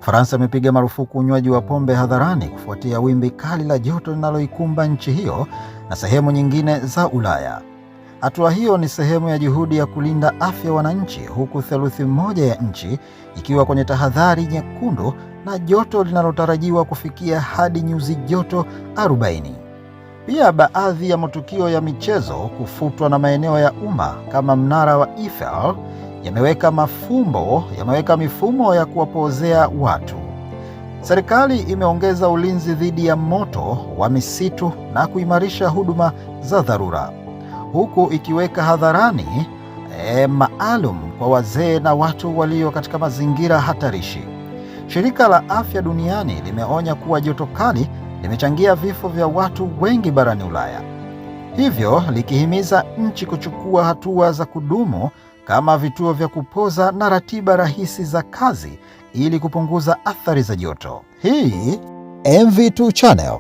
Ufaransa imepiga marufuku unywaji wa pombe hadharani kufuatia wimbi kali la joto linaloikumba nchi hiyo na sehemu nyingine za Ulaya. Hatua hiyo ni sehemu ya juhudi ya kulinda afya wananchi, huku theluthi moja ya nchi ikiwa kwenye tahadhari nyekundu na joto linalotarajiwa kufikia hadi nyuzi joto 40. Pia baadhi ya matukio ya michezo kufutwa na maeneo ya umma kama mnara wa Eiffel yameweka mifumo ya kuwapozea watu. Serikali imeongeza ulinzi dhidi ya moto wa misitu na kuimarisha huduma za dharura, huku ikiweka hadharani maalum kwa wazee na watu walio katika mazingira hatarishi. Shirika la Afya Duniani limeonya kuwa joto kali limechangia vifo vya watu wengi barani Ulaya, hivyo likihimiza nchi kuchukua hatua za kudumu kama vituo vya kupoza na ratiba rahisi za kazi ili kupunguza athari za joto. Hii MV2 Channel.